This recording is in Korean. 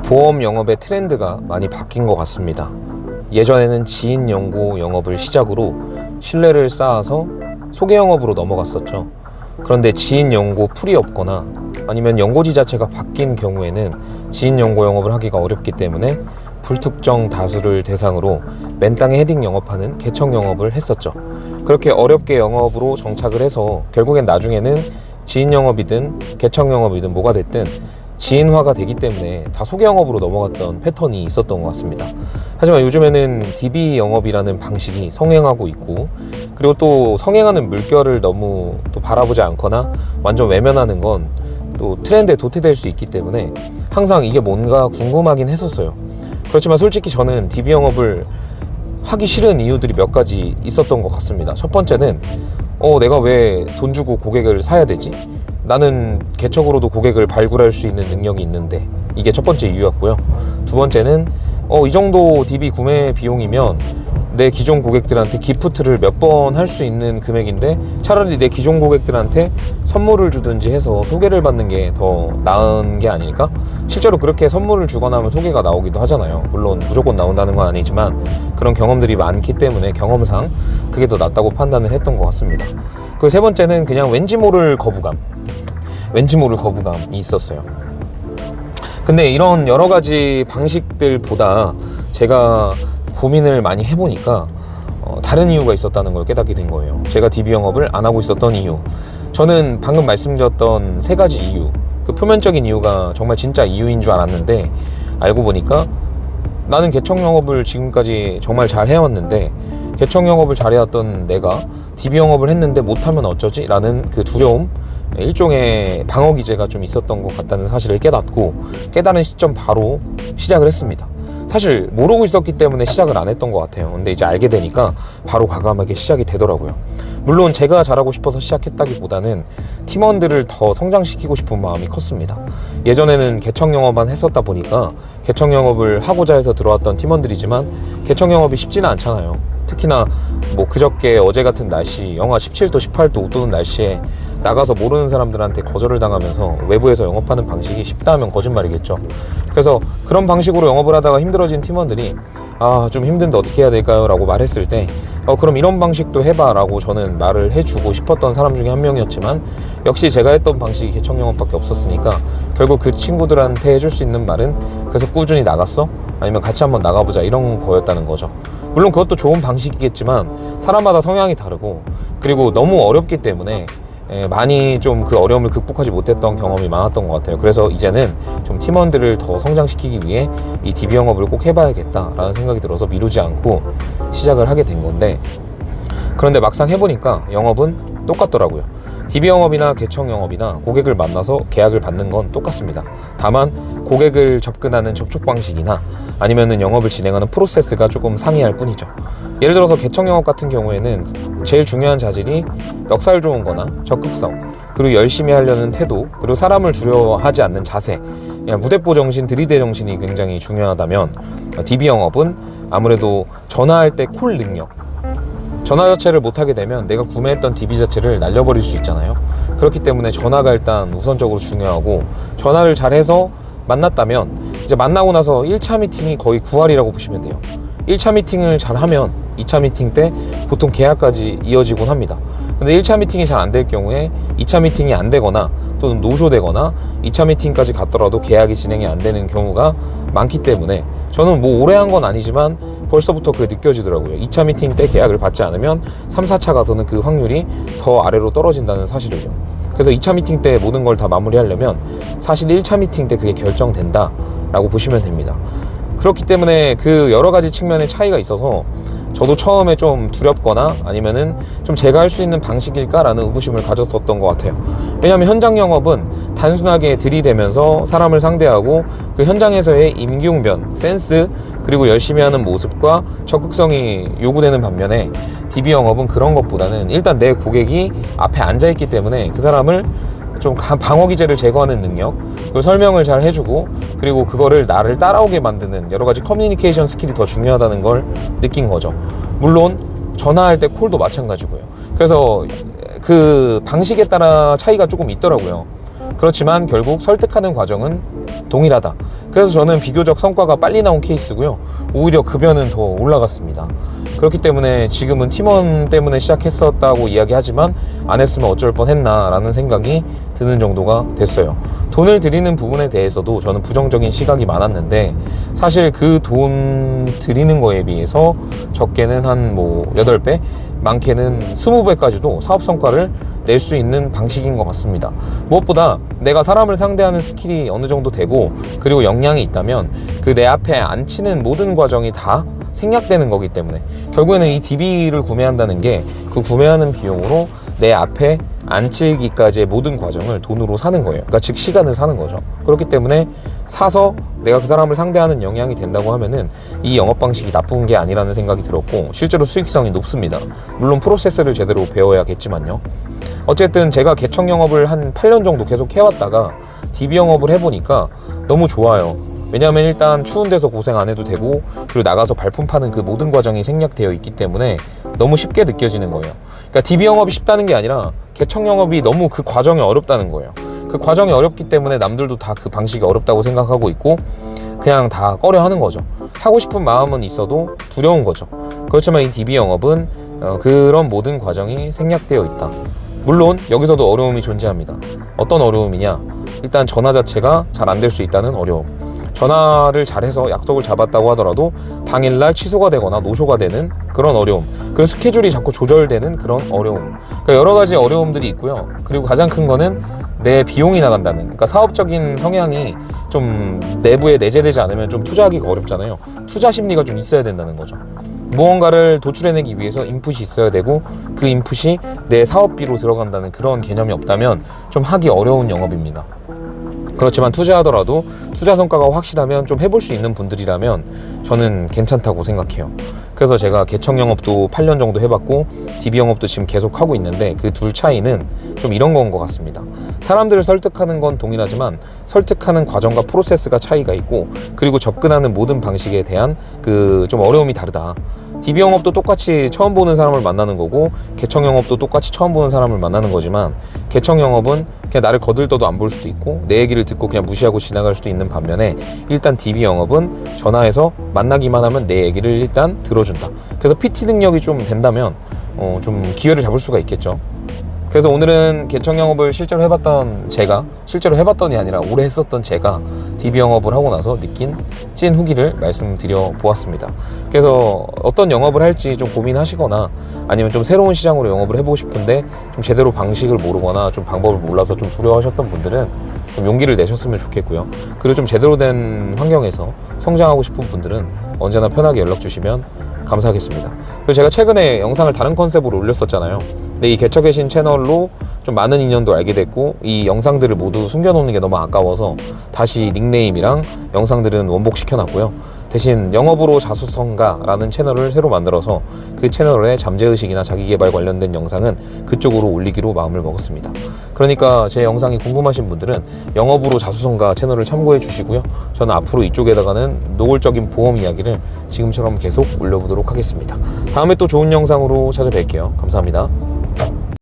보험 영업의 트렌드가 많이 바뀐 것 같습니다. 예전에는 지인 연고 영업을 시작으로 신뢰를 쌓아서 소개 영업으로 넘어갔었죠. 그런데 지인 연고 풀이 없거나 아니면 연고지 자체가 바뀐 경우에는 지인 연고 영업을 하기가 어렵기 때문에 불특정 다수를 대상으로 맨땅에 헤딩 영업하는 개척 영업을 했었죠. 그렇게 어렵게 영업으로 정착을 해서 결국엔 나중에는 지인 영업이든 개척 영업이든 뭐가 됐든 지인화가 되기 때문에 다 소개 영업으로 넘어갔던 패턴이 있었던 것 같습니다. 하지만 요즘에는 DB 영업이라는 방식이 성행하고 있고, 그리고 또 성행하는 물결을 너무 또 바라보지 않거나 완전 외면하는 건 또 트렌드에 도태될 수 있기 때문에 항상 이게 뭔가 궁금하긴 했었어요. 그렇지만 솔직히 저는 DB 영업을 하기 싫은 이유들이 몇 가지 있었던 것 같습니다. 첫 번째는 내가 왜 돈 주고 고객을 사야 되지? 나는 개척으로도 고객을 발굴할 수 있는 능력이 있는데, 이게 첫 번째 이유였고요. 두 번째는 이 정도 DB 구매 비용이면 내 기존 고객들한테 기프트를 몇 번 할 수 있는 금액인데 차라리 내 기존 고객들한테 선물을 주든지 해서 소개를 받는 게 더 나은 게 아닐까? 실제로 그렇게 선물을 주거나 하면 소개가 나오기도 하잖아요. 물론 무조건 나온다는 건 아니지만 그런 경험들이 많기 때문에 경험상 그게 더 낫다고 판단을 했던 것 같습니다. 그 세 번째는 그냥 왠지 모를 거부감이 있었어요. 근데 이런 여러 가지 방식들보다 제가 고민을 많이 해보니까 다른 이유가 있었다는 걸 깨닫게 된 거예요. 제가 DB 영업을 안 하고 있었던 이유, 저는 방금 말씀드렸던 세 가지 이유, 그 표면적인 이유가 정말 진짜 이유인 줄 알았는데 알고 보니까 나는 개척 영업을 지금까지 정말 잘 해왔는데 개척 영업을 잘해왔던 내가 DB 영업을 했는데 못하면 어쩌지? 라는 그 두려움, 일종의 방어 기제가 좀 있었던 것 같다는 사실을 깨닫고, 깨달은 시점 바로 시작을 했습니다. 사실 모르고 있었기 때문에 시작을 안 했던 것 같아요. 근데 이제 알게 되니까 바로 과감하게 시작이 되더라고요. 물론 제가 잘하고 싶어서 시작했다기보다는 팀원들을 더 성장시키고 싶은 마음이 컸습니다. 예전에는 개척 영업만 했었다 보니까 개척 영업을 하고자 해서 들어왔던 팀원들이지만 개척 영업이 쉽지는 않잖아요. 특히나 뭐 그저께 어제 같은 날씨, 영하 17도 18도 웃도는 날씨에 나가서 모르는 사람들한테 거절을 당하면서 외부에서 영업하는 방식이 쉽다 하면 거짓말이겠죠. 그래서 그런 방식으로 영업을 하다가 힘들어진 팀원들이 좀 힘든데 어떻게 해야 될까요? 라고 말했을 때 그럼 이런 방식도 해봐 라고 저는 말을 해주고 싶었던 사람 중에 한 명이었지만, 역시 제가 했던 방식이 개척 영업밖에 없었으니까 결국 그 친구들한테 해줄 수 있는 말은 그래서 꾸준히 나갔어? 아니면 같이 한번 나가보자, 이런 거였다는 거죠. 물론 그것도 좋은 방식이겠지만 사람마다 성향이 다르고, 그리고 너무 어렵기 때문에 많이 좀 그 어려움을 극복하지 못했던 경험이 많았던 것 같아요. 그래서 이제는 좀 팀원들을 더 성장시키기 위해 이 DB 영업을 꼭 해봐야겠다라는 생각이 들어서 미루지 않고 시작을 하게 된 건데, 그런데 막상 해보니까 영업은 똑같더라고요. DB 영업이나 개척 영업이나 고객을 만나서 계약을 받는 건 똑같습니다. 다만 고객을 접근하는 접촉 방식이나 아니면은 영업을 진행하는 프로세스가 조금 상이할 뿐이죠. 예를 들어서 개척 영업 같은 경우에는 제일 중요한 자질이 멱살 좋은 거나 적극성, 그리고 열심히 하려는 태도, 그리고 사람을 두려워하지 않는 자세, 무대뽀 정신, 들이대 정신이 굉장히 중요하다면 DB 영업은 아무래도 전화할 때 콜 능력, 전화 자체를 못하게 되면 내가 구매했던 DB 자체를 날려버릴 수 있잖아요. 그렇기 때문에 전화가 일단 우선적으로 중요하고, 전화를 잘해서 만났다면 이제 만나고 나서 1차 미팅이 거의 9할이라고 보시면 돼요. 1차 미팅을 잘하면 2차 미팅 때 보통 계약까지 이어지곤 합니다. 근데 1차 미팅이 잘 안 될 경우에 2차 미팅이 안 되거나 또는 노쇼되거나 2차 미팅까지 갔더라도 계약이 진행이 안 되는 경우가 많기 때문에, 저는 뭐 오래 한 건 아니지만 벌써부터 그게 느껴지더라고요. 2차 미팅 때 계약을 받지 않으면 3, 4차 가서는 그 확률이 더 아래로 떨어진다는 사실을요. 그래서 2차 미팅 때 모든 걸 다 마무리하려면 사실 1차 미팅 때 그게 결정된다 라고 보시면 됩니다. 그렇기 때문에 그 여러 가지 측면의 차이가 있어서 저도 처음에 좀 두렵거나 아니면은 좀 제가 할 수 있는 방식일까라는 의구심을 가졌었던 것 같아요. 왜냐하면 현장 영업은 단순하게 들이대면서 사람을 상대하고 그 현장에서의 임기응변, 센스, 그리고 열심히 하는 모습과 적극성이 요구되는 반면에 DB 영업은 그런 것보다는 일단 내 고객이 앞에 앉아있기 때문에 그 사람을 좀 방어 기제를 제거하는 능력, 그리고 설명을 잘 해주고, 그리고 그거를 나를 따라오게 만드는 여러 가지 커뮤니케이션 스킬이 더 중요하다는 걸 느낀 거죠. 물론 전화할 때 콜도 마찬가지고요. 그래서 그 방식에 따라 차이가 조금 있더라고요. 그렇지만 결국 설득하는 과정은 동일하다. 그래서 저는 비교적 성과가 빨리 나온 케이스고요. 오히려 급여는 더 올라갔습니다. 그렇기 때문에 지금은 팀원 때문에 시작했었다고 이야기하지만 안 했으면 어쩔 뻔했나 라는 생각이 드는 정도가 됐어요. 돈을 들이는 부분에 대해서도 저는 부정적인 시각이 많았는데 사실 그 돈 들이는 거에 비해서 적게는 한 8배, 많게는 20배까지도 사업 성과를 낼 수 있는 방식인 것 같습니다. 무엇보다 내가 사람을 상대하는 스킬이 어느 정도 되고 그리고 역량이 있다면 그 내 앞에 앉히는 모든 과정이 다 생략되는 거기 때문에 결국에는 이 DB를 구매한다는 게 그 구매하는 비용으로 내 앞에 앉히기까지의 모든 과정을 돈으로 사는 거예요. 그러니까 즉 시간을 사는 거죠. 그렇기 때문에 사서 내가 그 사람을 상대하는 역량이 된다고 하면은 이 영업 방식이 나쁜 게 아니라는 생각이 들었고 실제로 수익성이 높습니다. 물론 프로세스를 제대로 배워야겠지만요. 어쨌든 제가 개척 영업을 한 8년 정도 계속 해왔다가 DB 영업을 해보니까 너무 좋아요. 왜냐하면 일단 추운 데서 고생 안 해도 되고 그리고 나가서 발품 파는 그 모든 과정이 생략되어 있기 때문에 너무 쉽게 느껴지는 거예요. 그러니까 DB 영업이 쉽다는 게 아니라 개척 영업이 너무 그 과정이 어렵다는 거예요. 그 과정이 어렵기 때문에 남들도 다 그 방식이 어렵다고 생각하고 있고 그냥 다 꺼려 하는 거죠. 하고 싶은 마음은 있어도 두려운 거죠. 그렇지만 이 DB 영업은 그런 모든 과정이 생략되어 있다. 물론 여기서도 어려움이 존재합니다. 어떤 어려움이냐? 일단 전화 자체가 잘 안 될 수 있다는 어려움. 전화를 잘해서 약속을 잡았다고 하더라도 당일날 취소가 되거나 노쇼가 되는 그런 어려움, 그리고 스케줄이 자꾸 조절되는 그런 어려움. 그러니까 여러 가지 어려움들이 있고요. 그리고 가장 큰 거는 내 비용이 나간다는, 그러니까 사업적인 성향이 좀 내부에 내재되지 않으면 좀 투자하기가 어렵잖아요. 투자 심리가 좀 있어야 된다는 거죠. 무언가를 도출해내기 위해서 인풋이 있어야 되고 그 인풋이 내 사업비로 들어간다는 그런 개념이 없다면 좀 하기 어려운 영업입니다. 그렇지만 투자하더라도 투자 성과가 확실하면 좀 해볼 수 있는 분들이라면 저는 괜찮다고 생각해요. 그래서 제가 개척 영업도 8년 정도 해봤고 DB 영업도 지금 계속 하고 있는데 그 둘 차이는 좀 이런 건 것 같습니다. 사람들을 설득하는 건 동일하지만 설득하는 과정과 프로세스가 차이가 있고 그리고 접근하는 모든 방식에 대한 그 좀 어려움이 다르다. DB 영업도 똑같이 처음 보는 사람을 만나는 거고 개척 영업도 똑같이 처음 보는 사람을 만나는 거지만 개척 영업은 그냥 나를 거들떠도 안 볼 수도 있고 내 얘기를 듣고 그냥 무시하고 지나갈 수도 있는 반면에 일단 DB 영업은 전화해서 만나기만 하면 내 얘기를 일단 들어준다. 그래서 PT 능력이 좀 된다면 좀 기회를 잡을 수가 있겠죠. 그래서 오늘은 개척 영업을 실제로 해봤더니 아니라 오래 했었던 제가 DB 영업을 하고 나서 느낀 찐 후기를 말씀드려 보았습니다. 그래서 어떤 영업을 할지 좀 고민하시거나 아니면 좀 새로운 시장으로 영업을 해보고 싶은데 좀 제대로 방식을 모르거나 좀 방법을 몰라서 좀 두려워하셨던 분들은 좀 용기를 내셨으면 좋겠고요. 그리고 좀 제대로 된 환경에서 성장하고 싶은 분들은 언제나 편하게 연락 주시면 감사하겠습니다. 그리고 제가 최근에 영상을 다른 컨셉으로 올렸었잖아요. 근데 이 개척의 신 채널로 좀 많은 인연도 알게 됐고 이 영상들을 모두 숨겨놓는 게 너무 아까워서 다시 닉네임이랑 영상들은 원복시켜놨고요. 대신 영업으로 자수성가라는 채널을 새로 만들어서 그 채널에 잠재의식이나 자기계발 관련된 영상은 그쪽으로 올리기로 마음을 먹었습니다. 그러니까 제 영상이 궁금하신 분들은 영업으로 자수성가 채널을 참고해 주시고요. 저는 앞으로 이쪽에다가는 노골적인 보험 이야기를 지금처럼 계속 올려보도록 하겠습니다. 다음에 또 좋은 영상으로 찾아뵐게요. 감사합니다.